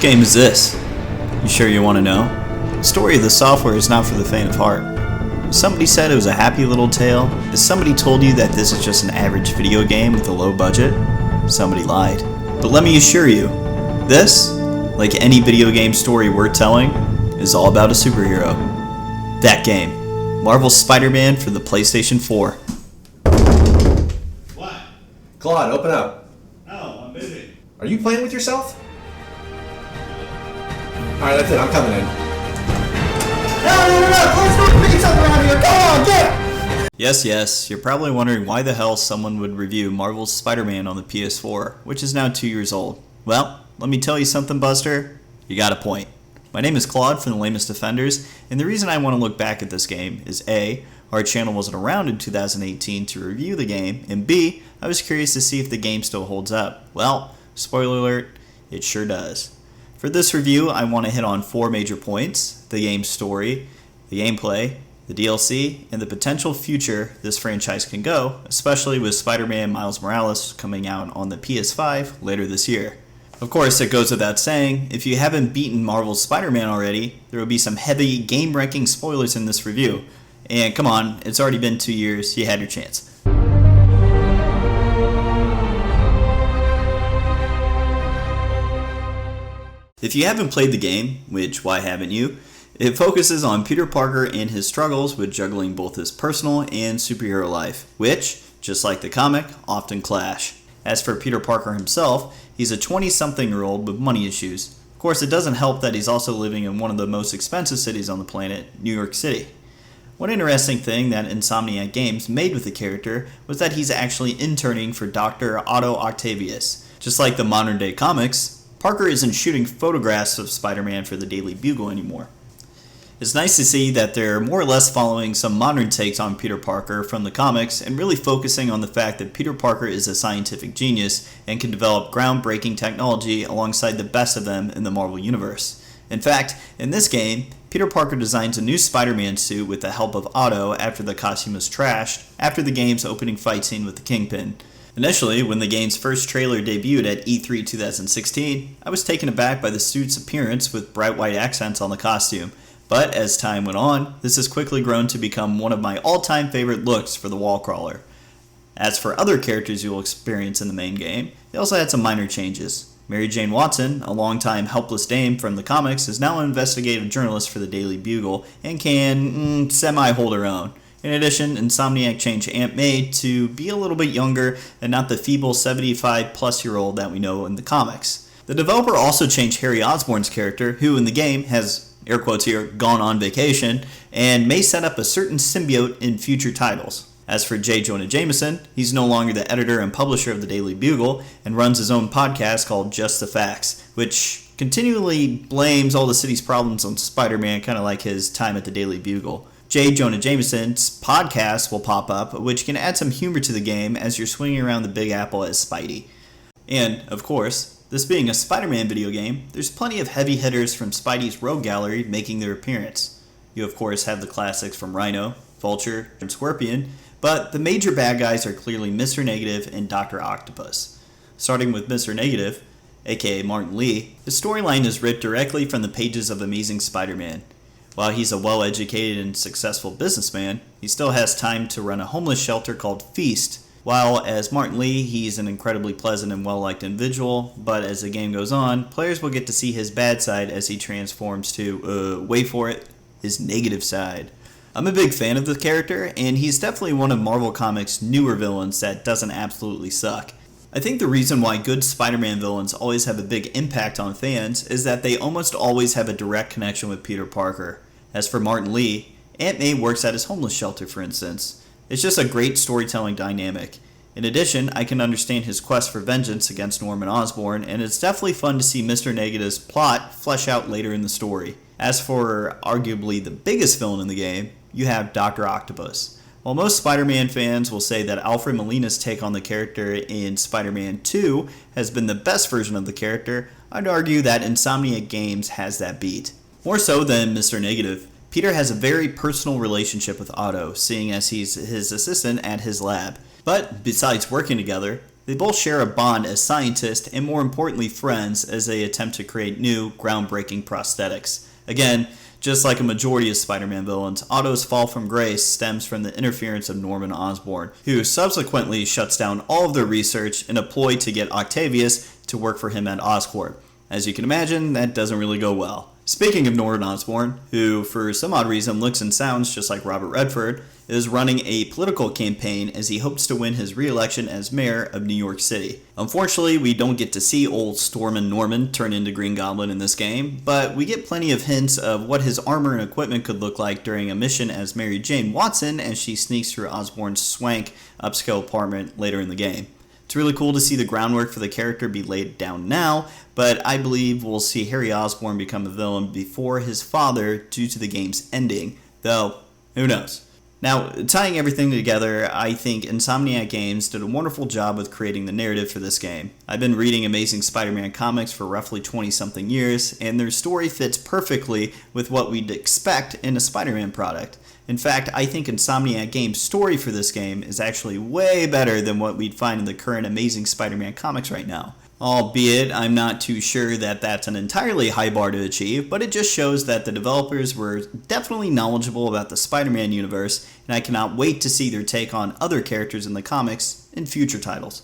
What game is this? You sure you want to know? The story of the software is not for the faint of heart. Somebody said it was a happy little tale. Has somebody told you that this is just an average video game with a low budget? Somebody lied. But let me assure you, this, like any video game story worth telling, is all about a superhero. That game, Marvel's Spider-Man for the PlayStation 4. What? Claude, open up. No, I'm busy. Are you playing with yourself? Alright, that's it. I'm coming in. No! Let's go make something around here! Come on, get it! Yes, you're probably wondering why the hell someone would review Marvel's Spider-Man on the PS4, which is now 2 years old. Well, let me tell you something, Buster. You got a point. My name is Claude from the Lamest Defenders, and the reason I want to look back at this game is A, our channel wasn't around in 2018 to review the game, and B, I was curious to see if the game still holds up. Well, spoiler alert, it sure does. For this review, I want to hit on 4 major points: the game's story, the gameplay, the DLC, and the potential future this franchise can go, especially with Spider-Man Miles Morales coming out on the PS5 later this year. Of course, it goes without saying, if you haven't beaten Marvel's Spider-Man already, there will be some heavy game-wrecking spoilers in this review. And come on, it's already been 2 years, you had your chance. If you haven't played the game, which why haven't you, it focuses on Peter Parker and his struggles with juggling both his personal and superhero life, which, just like the comic, often clash. As for Peter Parker himself, he's a 20-something-year-old with money issues. Of course, it doesn't help that he's also living in one of the most expensive cities on the planet, New York City. One interesting thing that Insomniac Games made with the character was that he's actually interning for Dr. Otto Octavius. Just like the modern-day comics, Parker isn't shooting photographs of Spider-Man for the Daily Bugle anymore. It's nice to see that they're more or less following some modern takes on Peter Parker from the comics and really focusing on the fact that Peter Parker is a scientific genius and can develop groundbreaking technology alongside the best of them in the Marvel Universe. In fact, in this game, Peter Parker designs a new Spider-Man suit with the help of Otto after the costume was trashed after the game's opening fight scene with the Kingpin. Initially, when the game's first trailer debuted at E3 2016, I was taken aback by the suit's appearance with bright white accents on the costume. But as time went on, this has quickly grown to become one of my all-time favorite looks for the wall crawler. As for other characters you will experience in the main game, they also had some minor changes. Mary Jane Watson, a longtime helpless dame from the comics, is now an investigative journalist for the Daily Bugle and can semi-hold her own. In addition, Insomniac changed Aunt May to be a little bit younger and not the feeble 75-plus-year-old that we know in the comics. The developer also changed Harry Osborn's character, who in the game has, air quotes here, gone on vacation, and may set up a certain symbiote in future titles. As for J. Jonah Jameson, he's no longer the editor and publisher of the Daily Bugle and runs his own podcast called Just the Facts, which continually blames all the city's problems on Spider-Man, kind of like his time at the Daily Bugle. J. Jonah Jameson's podcast will pop up, which can add some humor to the game as you're swinging around the Big Apple as Spidey. And, of course, this being a Spider-Man video game, there's plenty of heavy hitters from Spidey's Rogue Gallery making their appearance. You, of course, have the classics from Rhino, Vulture, and Scorpion, but the major bad guys are clearly Mr. Negative and Dr. Octopus. Starting with Mr. Negative, aka Martin Lee, his storyline is ripped directly from the pages of Amazing Spider-Man. While he's a well-educated and successful businessman, he still has time to run a homeless shelter called Feast. While as Martin Lee, he's an incredibly pleasant and well-liked individual, but as the game goes on, players will get to see his bad side as he transforms to, wait for it, his negative side. I'm a big fan of the character, and he's definitely one of Marvel Comics' newer villains that doesn't absolutely suck. I think the reason why good Spider-Man villains always have a big impact on fans is that they almost always have a direct connection with Peter Parker. As for Martin Lee, Aunt May works at his homeless shelter, for instance. It's just a great storytelling dynamic. In addition, I can understand his quest for vengeance against Norman Osborn, and it's definitely fun to see Mr. Negative's plot flesh out later in the story. As for arguably the biggest villain in the game, you have Dr. Octopus. While most Spider-Man fans will say that Alfred Molina's take on the character in Spider-Man 2 has been the best version of the character, I'd argue that Insomniac Games has that beat. More so than Mr. Negative, Peter has a very personal relationship with Otto, seeing as he's his assistant at his lab. But besides working together, they They both share a bond as scientists and, more importantly, friends as they attempt to create new, groundbreaking prosthetics. Again, just like a majority of Spider-Man villains, Otto's fall from grace stems from the interference of Norman Osborn, who subsequently shuts down all of their research in a ploy to get Octavius to work for him at Oscorp. As you can imagine, that doesn't really go well. Speaking of Norman Osborn, who for some odd reason looks and sounds just like Robert Redford, is running a political campaign as he hopes to win his re-election as mayor of New York City. Unfortunately, we don't get to see old Stormin' Norman turn into Green Goblin in this game, but we get plenty of hints of what his armor and equipment could look like during a mission as Mary Jane Watson as she sneaks through Osborn's swank upscale apartment later in the game. It's really cool to see the groundwork for the character be laid down now, but I believe we'll see Harry Osborn become a villain before his father due to the game's ending, though who knows. Now, tying everything together, I think Insomniac Games did a wonderful job with creating the narrative for this game. I've been reading Amazing Spider-Man comics for roughly 20-something years, and their story fits perfectly with what we'd expect in a Spider-Man product. In fact, I think Insomniac Games' story for this game is actually way better than what we'd find in the current Amazing Spider-Man comics right now. Albeit, I'm not too sure that that's an entirely high bar to achieve, but it just shows that the developers were definitely knowledgeable about the Spider-Man universe, and I cannot wait to see their take on other characters in the comics in future titles.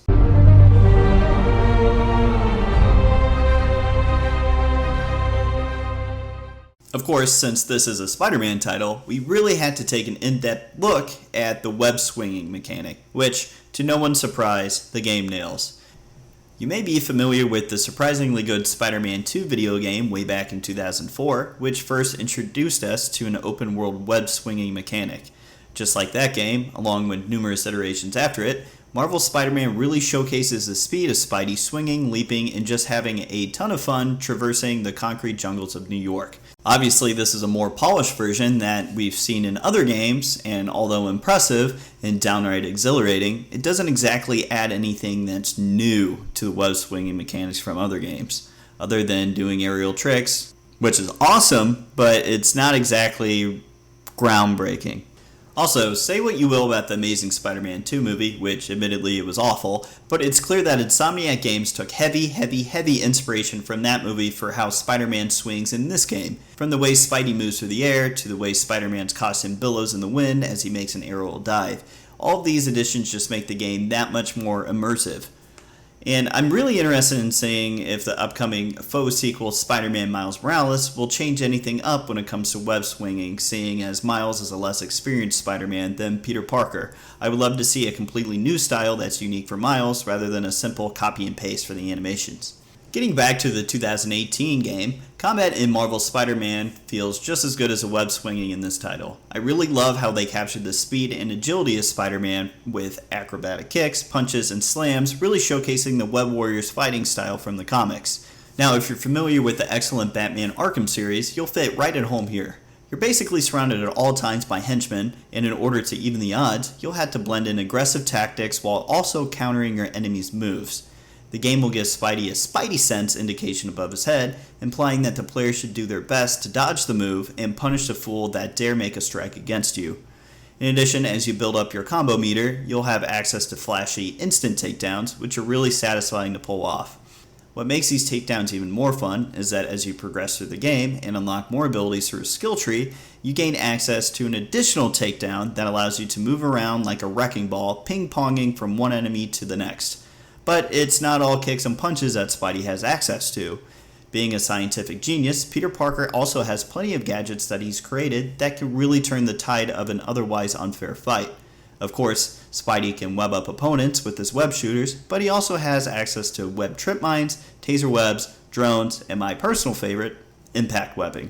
Of course, since this is a Spider-Man title, we really had to take an in-depth look at the web-swinging mechanic, which, to no one's surprise, the game nails. You may be familiar with the surprisingly good Spider-Man 2 video game way back in 2004, which first introduced us to an open-world web-swinging mechanic. Just like that game, along with numerous iterations after it, Marvel's Spider-Man really showcases the speed of Spidey swinging, leaping, and just having a ton of fun traversing the concrete jungles of New York. Obviously, this is a more polished version that we've seen in other games, and although impressive and downright exhilarating, it doesn't exactly add anything that's new to the web swinging mechanics from other games, other than doing aerial tricks, which is awesome, but it's not exactly groundbreaking. Also, say what you will about the Amazing Spider-Man 2 movie, which admittedly it was awful, but it's clear that Insomniac Games took heavy inspiration from that movie for how Spider-Man swings in this game. From the way Spidey moves through the air, to the way Spider-Man's costume billows in the wind as he makes an aerial dive. All of these additions just make the game that much more immersive. And I'm really interested in seeing if the upcoming faux sequel Spider-Man Miles Morales will change anything up when it comes to web swinging, seeing as Miles is a less experienced Spider-Man than Peter Parker. I would love to see a completely new style that's unique for Miles rather than a simple copy and paste for the animations. Getting back to the 2018 game, combat in Marvel's Spider-Man feels just as good as the web swinging in this title. I really love how they captured the speed and agility of Spider-Man with acrobatic kicks, punches, and slams, really showcasing the Web Warriors fighting style from the comics. Now, if you're familiar with the excellent Batman Arkham series, you'll fit right at home here. You're basically surrounded at all times by henchmen, and in order to even the odds, you'll have to blend in aggressive tactics while also countering your enemy's moves. The game will give Spidey a Spidey sense indication above his head, implying that the player should do their best to dodge the move and punish the fool that dare make a strike against you. In addition, as you build up your combo meter, you'll have access to flashy instant takedowns, which are really satisfying to pull off. What makes these takedowns even more fun is that as you progress through the game and unlock more abilities through a skill tree, you gain access to an additional takedown that allows you to move around like a wrecking ball, ping-ponging from one enemy to the next. But it's not all kicks and punches that Spidey has access to. Being a scientific genius, Peter Parker also has plenty of gadgets that he's created that can really turn the tide of an otherwise unfair fight. Of course, Spidey can web up opponents with his web shooters, but he also has access to web trip mines, taser webs, drones, and my personal favorite, impact webbing.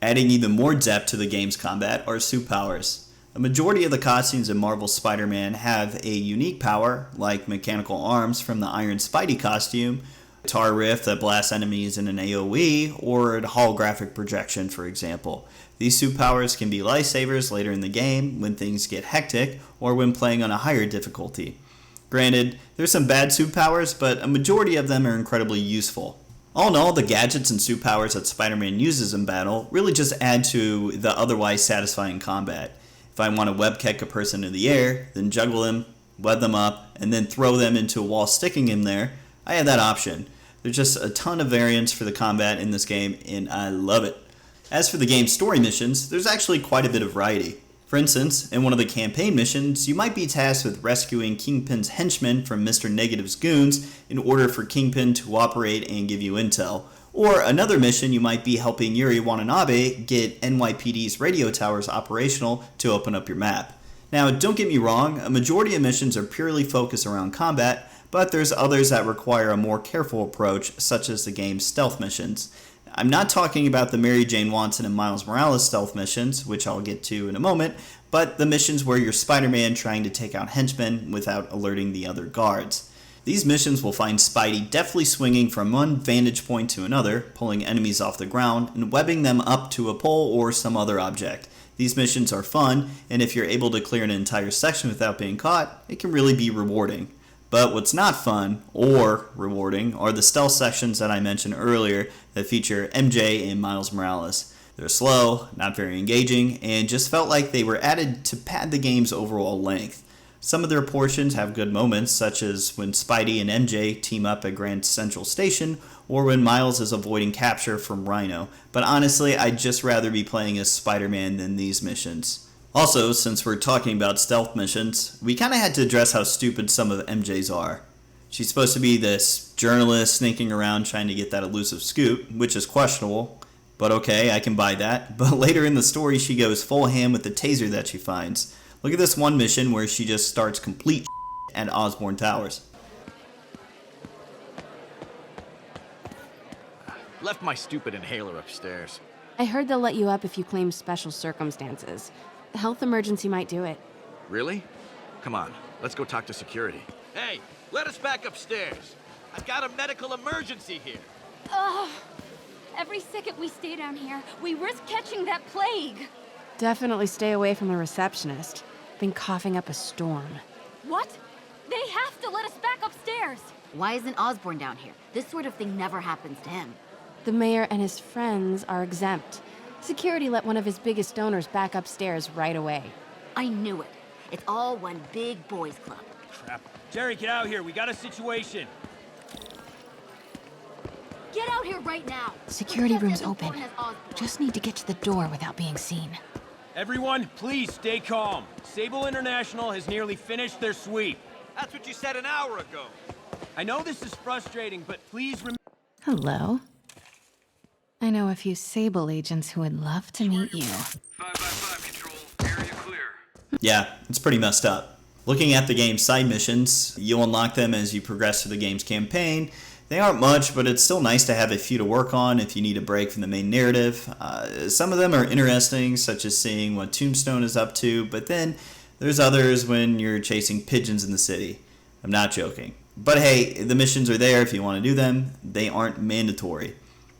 Adding even more depth to the game's combat are suit powers. A majority of the costumes in Marvel's Spider-Man have a unique power, like mechanical arms from the Iron Spidey costume, a guitar riff that blasts enemies in an AoE, or a holographic projection, for example. These suit powers can be lifesavers later in the game when things get hectic or when playing on a higher difficulty. Granted, there's some bad suit powers, but a majority of them are incredibly useful. All in all, the gadgets and suit powers that Spider-Man uses in battle really just add to the otherwise satisfying combat. If I want to web kick a person in the air, then juggle him, web them up, and then throw them into a wall sticking him there, I had that option. There's just a ton of variance for the combat in this game, and I love it. As for the game's story missions, there's actually quite a bit of variety. For instance, in one of the campaign missions, you might be tasked with rescuing Kingpin's henchmen from Mr. Negative's goons in order for Kingpin to cooperate and give you intel. Or another mission, you might be helping Yuri Watanabe get NYPD's radio towers operational to open up your map. Now, don't get me wrong, a majority of missions are purely focused around combat, but there's others that require a more careful approach, such as the game's stealth missions. I'm not talking about the Mary Jane Watson and Miles Morales stealth missions, which I'll get to in a moment, but the missions where you're Spider-Man trying to take out henchmen without alerting the other guards. These missions will find Spidey deftly swinging from one vantage point to another, pulling enemies off the ground and webbing them up to a pole or some other object. These missions are fun, and if you're able to clear an entire section without being caught, it can really be rewarding. But what's not fun, or rewarding, are the stealth sections that I mentioned earlier that feature MJ and Miles Morales. They're slow, not very engaging, and just felt like they were added to pad the game's overall length. Some of their portions have good moments, such as when Spidey and MJ team up at Grand Central Station, or when Miles is avoiding capture from Rhino, but honestly, I'd just rather be playing as Spider-Man than these missions. Also, since we're talking about stealth missions, we kinda had to address how stupid some of MJ's are. She's supposed to be this journalist sneaking around trying to get that elusive scoop, which is questionable, but okay, I can buy that. But later in the story, she goes full ham with the taser that she finds. Look at this one mission where she just starts complete at Osborn Towers. Left my stupid inhaler upstairs. I heard they'll let you up if you claim special circumstances. The health emergency might do it. Really? Come on, let's go talk to security. Hey, let us back upstairs. I've got a medical emergency here. Ugh. Every second we stay down here, we risk catching that plague. Definitely stay away from the receptionist. Been coughing up a storm. What? They have to let us back upstairs. Why isn't Osborn down here? This sort of thing never happens to him. The mayor and his friends are exempt. Security let one of his biggest donors back upstairs right away. I knew it. It's all one big boys club. Crap. Jerry, get out here. We got a situation. Get out here right now. Security It's room's as open. important as Osborn. Just need to get to the door without being seen. Everyone, please stay calm. Sable International has nearly finished their sweep. That's what you said an hour ago. I know this is frustrating, but please remember... Hello. I know a few Sable agents who would love to meet you. 555 Control. Area clear. Yeah, it's pretty messed up. Looking at the game's side missions, you'll unlock them as you progress through the game's campaign. They aren't much, but it's still nice to have a few to work on if you need a break from the main narrative. Some of them are interesting, such as seeing what Tombstone is up to, but then there's others when you're chasing pigeons in the city. I'm not joking. But hey, the missions are there if you want to do them. They aren't mandatory.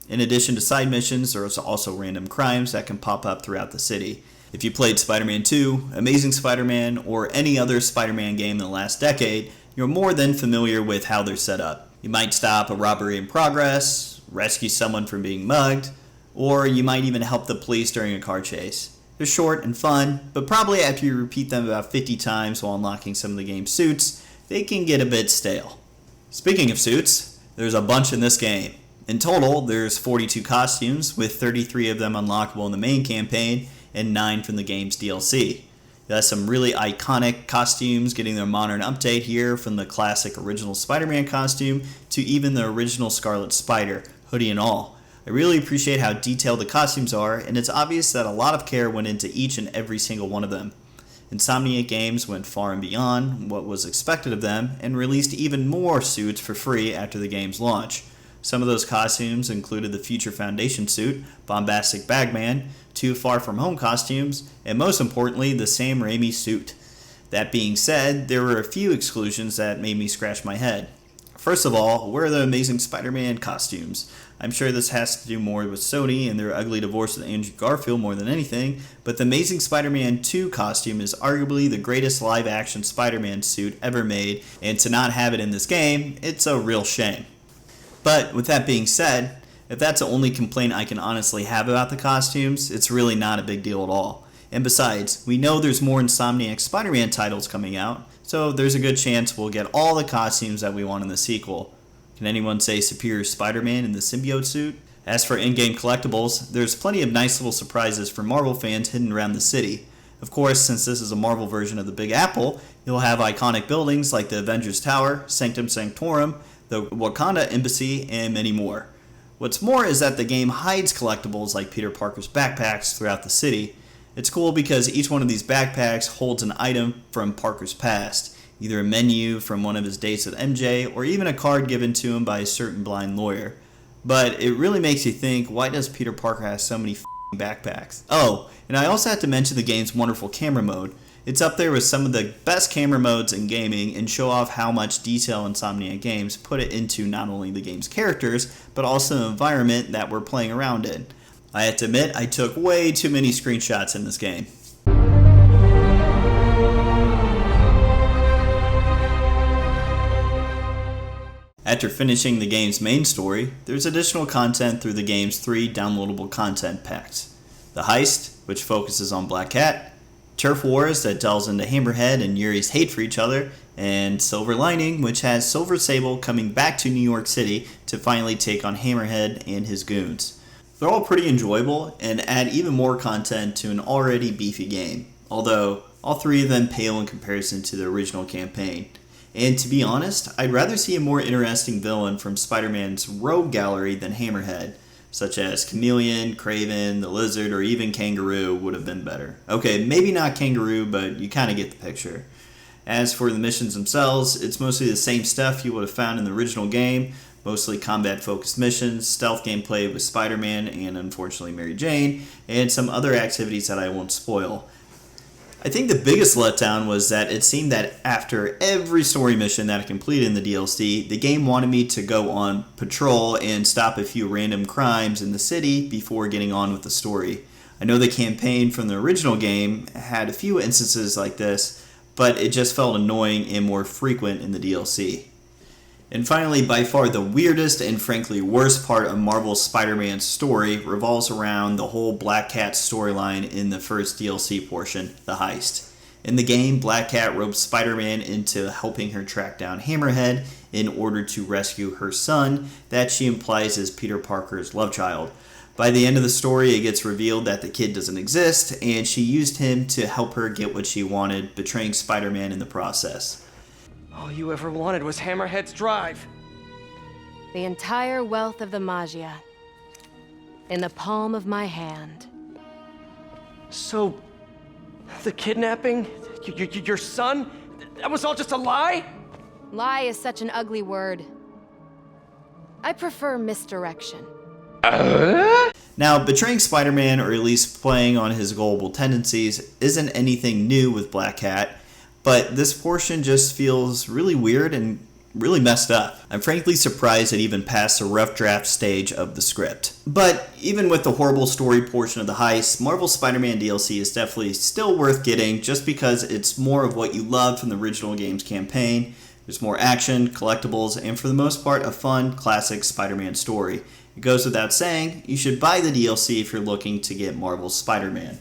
In addition to side missions, there's also random crimes that can pop up throughout the city. If you played Spider-Man 2, Amazing Spider-Man, or any other Spider-Man game in the last decade, you're more than familiar with how they're set up. You might stop a robbery in progress, rescue someone from being mugged, or you might even help the police during a car chase. They're short and fun, but probably after you repeat them about 50 times while unlocking some of the game's suits, they can get a bit stale. Speaking of suits, there's a bunch in this game. In total, there's 42 costumes, with 33 of them unlockable in the main campaign and 9 from the game's DLC. That's some really iconic costumes getting their modern update here, from the classic original Spider-Man costume to even the original Scarlet Spider, hoodie and all. I really appreciate how detailed the costumes are, and it's obvious that a lot of care went into each and every single one of them. Insomniac Games went far and beyond what was expected of them and released even more suits for free after the game's launch. Some of those costumes included the Future Foundation suit, Bombastic Bagman, 2 Far From Home costumes, and most importantly, the Sam Raimi suit. That being said, there were a few exclusions that made me scratch my head. First of all, where are the Amazing Spider-Man costumes? I'm sure this has to do more with Sony and their ugly divorce with Andrew Garfield more than anything, but the Amazing Spider-Man 2 costume is arguably the greatest live-action Spider-Man suit ever made, and to not have it in this game, it's a real shame. But with that being said, if that's the only complaint I can honestly have about the costumes, it's really not a big deal at all. And besides, we know there's more Insomniac Spider-Man titles coming out, so there's a good chance we'll get all the costumes that we want in the sequel. Can anyone say Superior Spider-Man in the symbiote suit? As for in-game collectibles, there's plenty of nice little surprises for Marvel fans hidden around the city. Of course, since this is a Marvel version of the Big Apple, you'll have iconic buildings like the Avengers Tower, Sanctum Sanctorum, the Wakanda Embassy, and many more. What's more is that the game hides collectibles like Peter Parker's backpacks throughout the city. It's cool because each one of these backpacks holds an item from Parker's past, either a menu from one of his dates with MJ, or even a card given to him by a certain blind lawyer. But it really makes you think, why does Peter Parker have so many backpacks? Oh, and I also have to mention the game's wonderful camera mode. It's up there with some of the best camera modes in gaming and show off how much detail Insomniac Games put it into not only the game's characters, but also the environment that we're playing around in. I have to admit, I took way too many screenshots in this game. After finishing the game's main story, there's additional content through the game's 3 downloadable content packs. The Heist, which focuses on Black Cat, Turf Wars that delves into Hammerhead and Yuri's hate for each other, and Silver Lining, which has Silver Sable coming back to New York City to finally take on Hammerhead and his goons. They're all pretty enjoyable and add even more content to an already beefy game, although all 3 of them pale in comparison to the original campaign. And to be honest, I'd rather see a more interesting villain from Spider-Man's rogue gallery than Hammerhead, such as Chameleon, Kraven, the Lizard, or even Kangaroo would have been better. Okay, maybe not Kangaroo, but you kind of get the picture. As for the missions themselves, it's mostly the same stuff you would have found in the original game, mostly combat-focused missions, stealth gameplay with Spider-Man and unfortunately Mary Jane, and some other activities that I won't spoil. I think the biggest letdown was that it seemed that after every story mission that I completed in the DLC, the game wanted me to go on patrol and stop a few random crimes in the city before getting on with the story. I know the campaign from the original game had a few instances like this, but it just felt annoying and more frequent in the DLC. And finally, by far the weirdest and frankly worst part of Marvel's Spider-Man story revolves around the whole Black Cat storyline in the first DLC portion, The Heist. In the game, Black Cat ropes Spider-Man into helping her track down Hammerhead in order to rescue her son that she implies is Peter Parker's love child. By the end of the story, it gets revealed that the kid doesn't exist, and she used him to help her get what she wanted, betraying Spider-Man in the process. All you ever wanted was Hammerhead's drive. The entire wealth of the Magia. In the palm of my hand. So, the kidnapping? Your son? That was all just a lie? Lie is such an ugly word. I prefer misdirection. Now, betraying Spider-Man, or at least playing on his gullible tendencies, isn't anything new with Black Cat, but this portion just feels really weird and really messed up. I'm frankly surprised it even passed the rough draft stage of the script. But even with the horrible story portion of The Heist, Marvel's Spider-Man DLC is definitely still worth getting just because it's more of what you loved from the original game's campaign. There's more action, collectibles, and for the most part, a fun, classic Spider-Man story. It goes without saying, you should buy the DLC if you're looking to get Marvel's Spider-Man.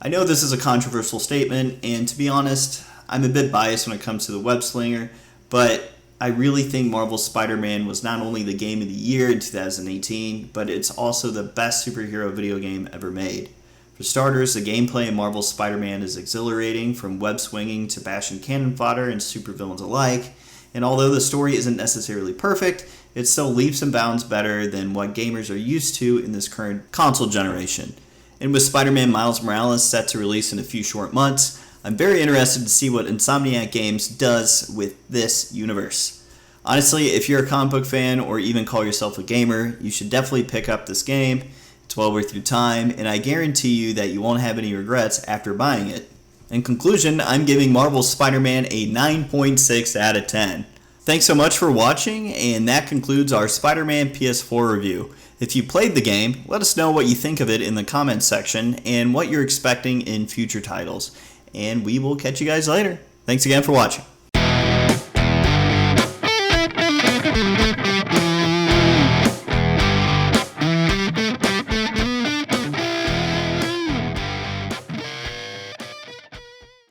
I know this is a controversial statement, and to be honest, I'm a bit biased when it comes to the web slinger, but I really think Marvel's Spider-Man was not only the game of the year in 2018, but it's also the best superhero video game ever made. For starters, the gameplay in Marvel's Spider-Man is exhilarating, from web swinging to bashing cannon fodder and supervillains alike, and although the story isn't necessarily perfect, it's still leaps and bounds better than what gamers are used to in this current console generation. And with Spider-Man Miles Morales set to release in a few short months, I'm very interested to see what Insomniac Games does with this universe. Honestly, if you're a comic book fan or even call yourself a gamer, you should definitely pick up this game. It's well worth your time, and I guarantee you that you won't have any regrets after buying it. In conclusion, I'm giving Marvel's Spider-Man a 9.6 out of 10. Thanks so much for watching, and that concludes our Spider-Man PS4 review. If you played the game, let us know what you think of it in the comments section and what you're expecting in future titles. And we will catch you guys later. Thanks again for watching.